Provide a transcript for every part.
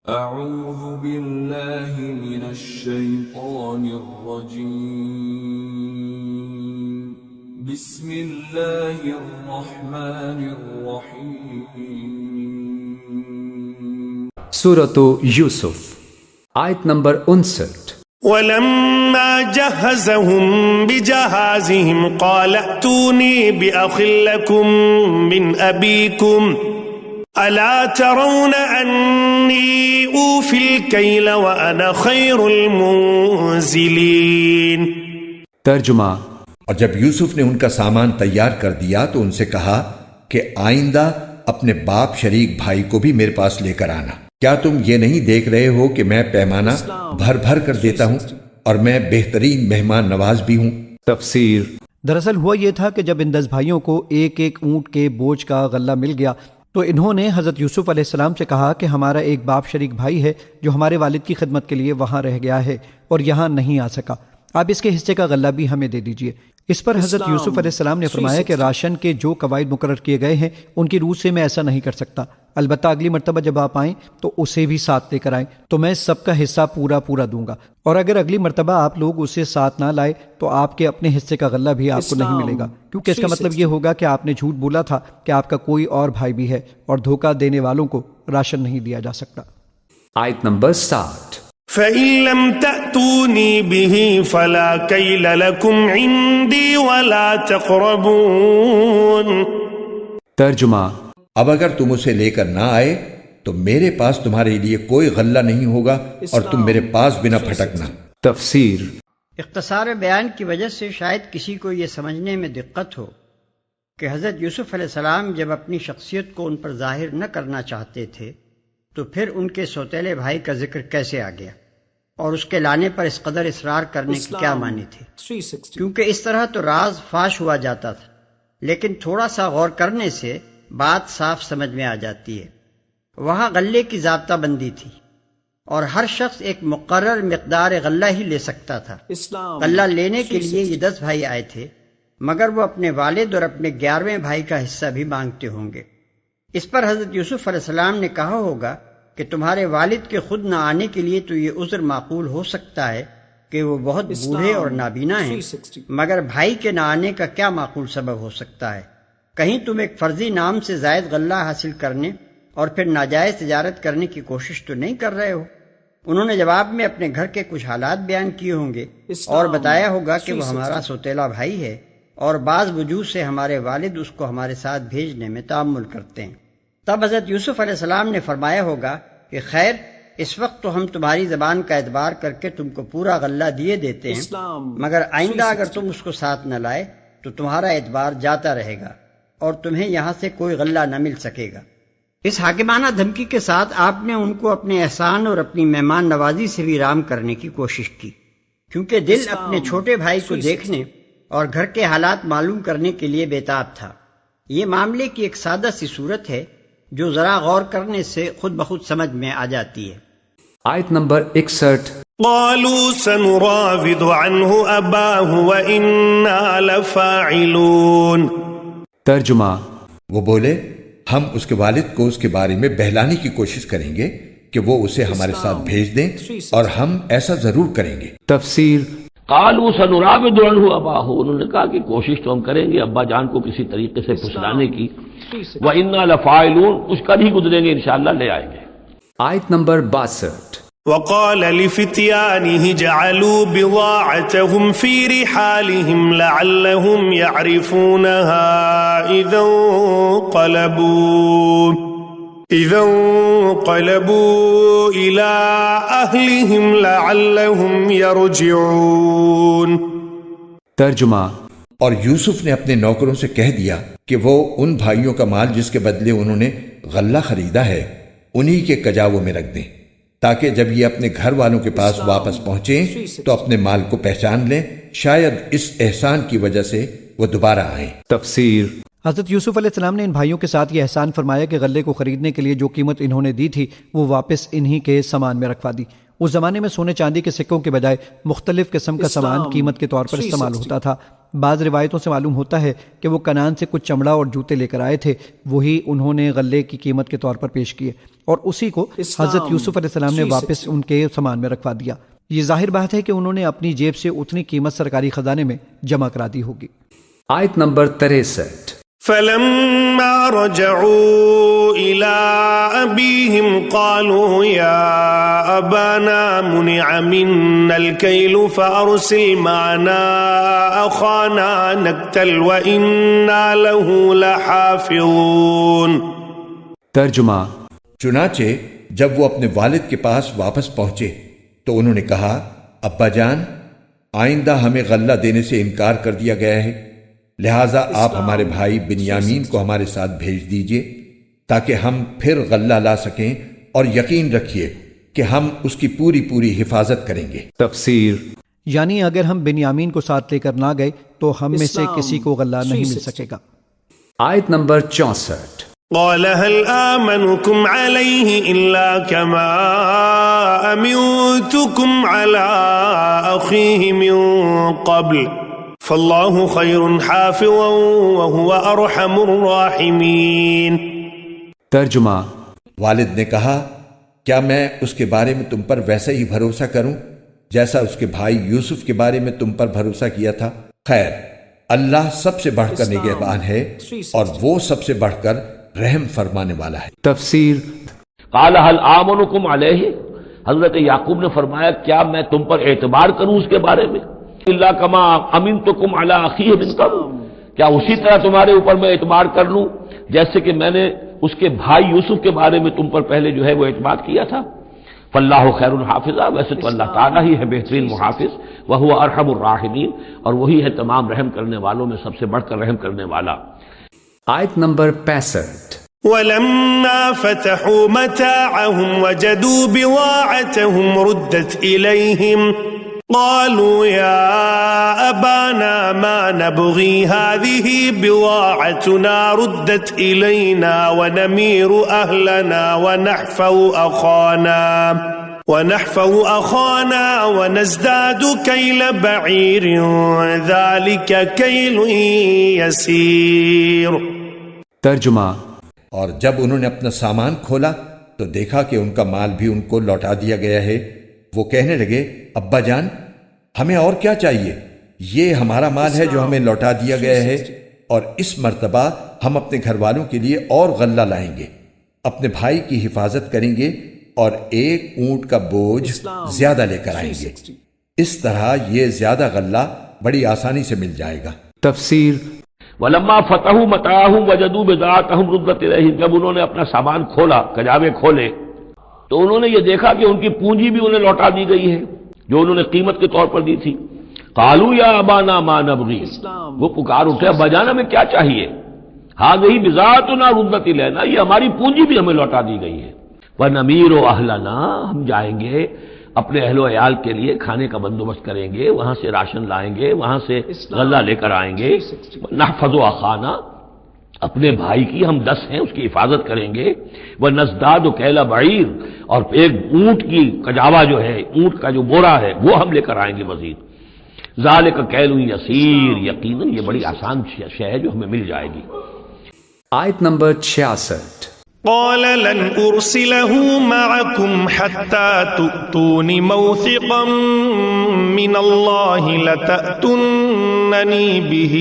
أعوذ بالله من الشيطان الرجيم بسم الله الرحمن الرحيم سورة یوسف آیت نمبر 59. ولما جهزهم بجهازهم قال ائتوني بأخ لكم من أبيكم ألا ترون أني أوفي الكيل وأنا خير المنزلين. ترجمہ: اور جب یوسف نے ان کا سامان تیار کر دیا تو ان سے کہا کہ آئندہ اپنے باپ شریک بھائی کو بھی میرے پاس لے کر آنا. کیا تم یہ نہیں دیکھ رہے ہو کہ میں پیمانہ بھر بھر کر دیتا ہوں اور میں بہترین مہمان نواز بھی ہوں؟ تفسیر: دراصل ہوا یہ تھا کہ جب ان 10 بھائیوں کو ایک ایک اونٹ کے بوجھ کا غلہ مل گیا تو انہوں نے حضرت یوسف علیہ السلام سے کہا کہ ہمارا ایک باپ شریک بھائی ہے جو ہمارے والد کی خدمت کے لیے وہاں رہ گیا ہے اور یہاں نہیں آ سکا، آپ اس کے حصے کا غلہ بھی ہمیں دے دیجئے. اس پر حضرت یوسف علیہ السلام نے فرمایا کہ راشن کے جو قواعد مقرر کیے گئے ہیں ان کی روح سے میں ایسا نہیں کر سکتا، البتہ اگلی مرتبہ جب آپ آئیں تو اسے بھی ساتھ لے کر آئیں تو میں سب کا حصہ پورا دوں گا، اور اگر اگلی مرتبہ آپ لوگ اسے ساتھ نہ لائے تو آپ کے اپنے حصے کا غلہ بھی آپ کو نہیں ملے گا، کیونکہ اس کا مطلب یہ ہوگا کہ آپ نے جھوٹ بولا تھا کہ آپ کا کوئی اور بھائی بھی ہے، اور دھوکہ دینے والوں کو راشن نہیں دیا جا سکتا. آیت نمبر 60. فإن لم تأتوني به فلا كيل لكم عندي ولا تقربون. ترجمہ: اب اگر تم اسے لے کر نہ آئے تو میرے پاس تمہارے لیے کوئی غلہ نہیں ہوگا اور تم میرے پاس بھی نہ پھٹکنا. تفسیر: اختصار بیان کی وجہ سے شاید کسی کو یہ سمجھنے میں دقت ہو کہ حضرت یوسف علیہ السلام جب اپنی شخصیت کو ان پر ظاہر نہ کرنا چاہتے تھے تو پھر ان کے سوتیلے بھائی کا ذکر کیسے آ گیا، اور اس کے لانے پر اس قدر اصرار کرنے کی کیا معنی تھی، کیونکہ اس طرح تو راز فاش ہوا جاتا تھا. لیکن تھوڑا سا غور کرنے سے بات صاف سمجھ میں آ جاتی ہے. وہاں غلے کی ضابطہ بندی تھی اور ہر شخص ایک مقرر مقدار غلہ ہی لے سکتا تھا. غلہ لینے کے لیے یہ 10 بھائی آئے تھے، مگر وہ اپنے والد اور اپنے 11ویں بھائی کا حصہ بھی مانگتے ہوں گے. اس پر حضرت یوسف علیہ السلام نے کہا ہوگا کہ تمہارے والد کے خود نہ آنے کے لیے تو یہ عذر معقول ہو سکتا ہے کہ وہ بہت بوڑھے اور نابینا ہیں، مگر بھائی کے نہ آنے کا کیا معقول سبب ہو سکتا ہے؟ کہیں تم ایک فرضی نام سے زائد غلہ حاصل کرنے اور پھر ناجائز تجارت کرنے کی کوشش تو نہیں کر رہے ہو؟ انہوں نے جواب میں اپنے گھر کے کچھ حالات بیان کیے ہوں گے اور بتایا ہوگا کہ وہ ہمارا سوتیلا بھائی ہے اور بعض وجوہ سے ہمارے والد اس کو ہمارے ساتھ بھیجنے میں تعامل کرتے ہیں. تب حضرت یوسف علیہ السلام نے فرمایا ہوگا کہ خیر، اس وقت تو ہم تمہاری زبان کا اعتبار کر کے تم کو پورا غلہ دیے دیتے ہیں، مگر آئندہ اگر تم اس کو ساتھ نہ لائے تو تمہارا اعتبار جاتا رہے گا اور تمہیں یہاں سے کوئی غلہ نہ مل سکے گا. اس حاکمانہ دھمکی کے ساتھ آپ نے ان کو اپنے احسان اور اپنی مہمان نوازی سے بھی رام کرنے کی کوشش کی، کیونکہ دل اپنے چھوٹے بھائی کو دیکھنے اور گھر کے حالات معلوم کرنے کے لیے بےتاب تھا. یہ معاملے کی ایک سادہ سی صورت ہے جو ذرا غور کرنے سے خود بخود سمجھ میں آ جاتی ہے. آیت نمبر 61. قالوا سنراود عنه أباه وإنا لفاعلون. ترجمہ: وہ بولے ہم اس کے والد کو اس کے بارے میں بہلانے کی کوشش کریں گے کہ وہ اسے ہمارے ساتھ بھیج دیں، اور ہم ایسا ضرور کریں گے. تفسیر: قالوا سنراود عنه اباہ، انہوں نے کہا کہ کوشش تو ہم کریں گے ابا جان کو کسی طریقے سے پھسلانے کی. وَإِنَّا لَفَاعِلُونَ، اس کا بھی گزریں گے، انشاءاللہ لے آئیں گے. آیت نمبر 62. وقال لفتيانه جعلوا بضاعتهم في رحالهم لعلهم يعرفونها إذا انقلبوا إلى أهلهم لعلهم يرجعون. ترجمہ: اور یوسف نے اپنے نوکروں سے کہہ دیا کہ وہ ان بھائیوں کا مال جس کے بدلے انہوں نے غلہ خریدا ہے انہی کے کجاووں میں رکھ دیں، تاکہ جب یہ اپنے گھر والوں کے پاس واپس پہنچیں تو اپنے مال کو پہچان لیں، شاید اس احسان کی وجہ سے وہ دوبارہ آئیں. تفسیر: حضرت یوسف علیہ السلام نے ان بھائیوں کے ساتھ یہ احسان فرمایا کہ غلے کو خریدنے کے لیے جو قیمت انہوں نے دی تھی وہ واپس انہی کے سامان میں رکھوا دی. اس زمانے میں سونے چاندی کے سکوں کے بجائے مختلف قسم کا سامان قیمت کے طور پر استعمال ہوتا تھا. بعض روایتوں سے معلوم ہوتا ہے کہ وہ کنعان سے کچھ چمڑا اور جوتے لے کر آئے تھے، وہی انہوں نے غلے کی قیمت کے طور پر پیش کیے اور اسی کو حضرت یوسف علیہ السلام نے واپس ان کے سامان میں رکھوا دیا۔ یہ ظاہر بات ہے کہ انہوں نے اپنی جیب سے اتنی قیمت سرکاری خزانے میں جمع کرا دی ہوگی۔ آیت نمبر 63۔ فلما رجعوا إلى أبيهم قالوا يا أبانا منع منا الكيل فأرسل معنا أخانا نكتل وإنا له لحافظون۔ ترجمہ۔ چنانچہ جب وہ اپنے والد کے پاس واپس پہنچے تو انہوں نے کہا، ابا جان، آئندہ ہمیں غلہ دینے سے انکار کر دیا گیا ہے، لہٰذا آپ ہمارے بھائی بنیامین کو ہمارے ساتھ بھیج دیجئے تاکہ ہم پھر غلہ لا سکیں، اور یقین رکھیے کہ ہم اس کی پوری پوری حفاظت کریں گے۔ تفسیر۔ یعنی اگر ہم بنیامین کو ساتھ لے کر نہ گئے تو ہم میں سے کسی کو غلہ نہیں مل سکے گا۔ آیت نمبر 64۔ قال هل آمنكم عليه إلا كما أمنتكم على أخيه من قبل فالله خير حافظا وهو أرحم الراحمين۔ ترجمہ۔ والد نے کہا، کیا میں اس کے بارے میں تم پر ویسا ہی بھروسہ کروں جیسا اس کے بھائی یوسف کے بارے میں تم پر بھروسہ کیا تھا؟ خیر، اللہ سب سے بڑھ کر نگہبان ہے اور وہ سب سے بڑھ کر رحم فرمانے والا ہے۔ تفسیر۔ قال هل آمنکم علیہ، حضرت یعقوب نے فرمایا کیا میں تم پر اعتبار کروں اس کے بارے میں؟ الا کما امنتکم علی اخیہ من قبل، کیا اسی طرح تمہارے اوپر میں اعتبار کر لوں جیسے کہ میں نے اس کے بھائی یوسف کے بارے میں تم پر پہلے جو ہے وہ اعتبار کیا تھا؟ فاللہ خیر حافظ، ویسے تو اللہ تعالیٰ ہی ہے بہترین محافظ، وہو ارحم الراحمین، اور وہی ہے تمام رحم کرنے والوں میں سب سے بڑھ کر رحم کرنے والا۔ آیت نمبر 65۔ ولما فتحوا متاعهم وجدوا بضاعتهم ردت إليهم قالوا يا أبانا ما نبغي هذه بضاعتنا ردت إلينا ونمير أهلنا ونحفظ أخانا ونزداد كيل بعير ذلك كيل يسير۔ ترجمہ۔ اور جب انہوں نے اپنا سامان کھولا تو دیکھا کہ ان کا مال بھی ان کو لوٹا دیا گیا ہے۔ وہ کہنے لگے، ابا جان، ہمیں اور کیا چاہیے؟ یہ ہمارا مال ہے جو ہمیں لوٹا دیا گیا ہے، اور اس مرتبہ ہم اپنے گھر والوں کے لیے اور غلہ لائیں گے، اپنے بھائی کی حفاظت کریں گے اور ایک اونٹ کا بوجھ زیادہ لے کر آئیں گے۔ اس طرح یہ زیادہ غلہ بڑی آسانی سے مل جائے گا۔ تفسیر۔ ولما فتحوا متاعهم وجدوا بضاعتهم ردت الیہم، جب انہوں نے اپنا سامان کھولا، کجاوے کھولے، تو انہوں نے یہ دیکھا کہ ان کی پونجی بھی انہیں لوٹا دی گئی ہے جو انہوں نے قیمت کے طور پر دی تھی۔ قالوا یا ابانا ما نبغی، وہ پکار اٹھے، ابا جان ہمیں کیا چاہیے؟ هذه بضاعتنا ردت الینا، یہ ہماری پونجی بھی ہمیں لوٹا دی گئی ہے۔ ونمیر اہلنا، ہم جائیں گے اپنے اہل و عیال کے لیے کھانے کا بندوبست کریں گے، وہاں سے راشن لائیں گے، وہاں سے غلہ لے کر آئیں گے۔ نحفظ اخانا، اپنے بھائی کی ہم 10 ہیں اس کی حفاظت کریں گے۔ ونزداد کیل بعیر، اور ایک اونٹ کی کجاوا جو ہے، اونٹ کا جو بورا ہے وہ ہم لے کر آئیں گے مزید۔ ذالک کیل یسیر، یقیناً یہ بڑی آسان شے ہے جو ہمیں مل جائے گی۔ آیت نمبر 66۔ قال لن أرسله معكم حتى تؤتون موثقا من الله لتأتونني به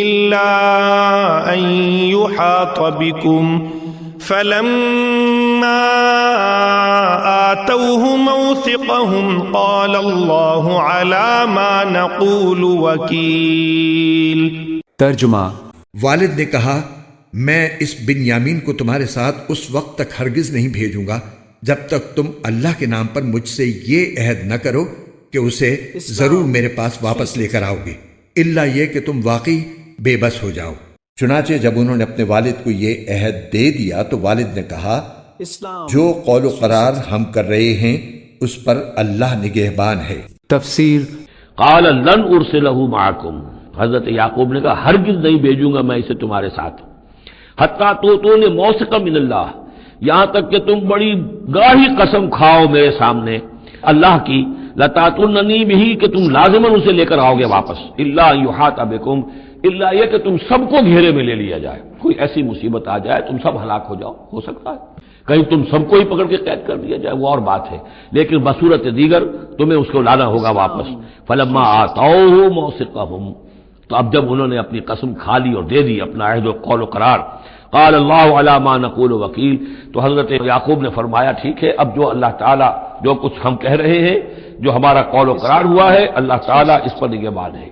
إلا أن يحاط بكم فلما آتوه موثقهم قال الله على ما نقول وكيل۔ ترجمہ۔ والد نے کہا، میں اس بنیامین کو تمہارے ساتھ اس وقت تک ہرگز نہیں بھیجوں گا جب تک تم اللہ کے نام پر مجھ سے یہ عہد نہ کرو کہ اسے ضرور میرے پاس واپس لے کر آؤ گے، الا یہ کہ تم واقعی بے بس ہو جاؤ۔ چنانچہ جب انہوں نے اپنے والد کو یہ عہد دے دیا تو والد نے کہا، جو قول و قرار ہم کر رہے ہیں اس پر اللہ نگہبان ہے۔ تفسیر۔ قال لن ارسلہ معکم، حضرت یعقوب نے کہا ہرگز نہیں بھیجوں گا میں اسے تمہارے ساتھ، حتیٰ توتون موثقا من اللہ، یہاں تک کہ تم بڑی گاہی قسم کھاؤ میرے سامنے اللہ کی لتاتوننی بھی کہ تم لازماً اسے لے کر آؤ گے واپس، الا یحاط بکم، الا یہ کہ تم سب کو گھیرے میں لے لیا جائے، کوئی ایسی مصیبت آ جائے تم سب ہلاک ہو جاؤ، ہو سکتا ہے کہیں تم سب کو ہی پکڑ کے قید کر دیا جائے، وہ اور بات ہے، لیکن بصورت دیگر تمہیں اس کو لانا ہوگا واپس۔ فلما آتوہ موثقہم، تو اب جب انہوں نے اپنی قسم کھا لی اور دے دی اپنا عہد و قول و قرار، قال اللہ علی ما نقول وکیل، تو حضرت یعقوب نے فرمایا ٹھیک ہے، اب جو اللہ تعالیٰ جو کچھ ہم کہہ رہے ہیں، جو ہمارا قول و قرار ہوا ہے، اللہ تعالیٰ اس پر نگہبان ہے۔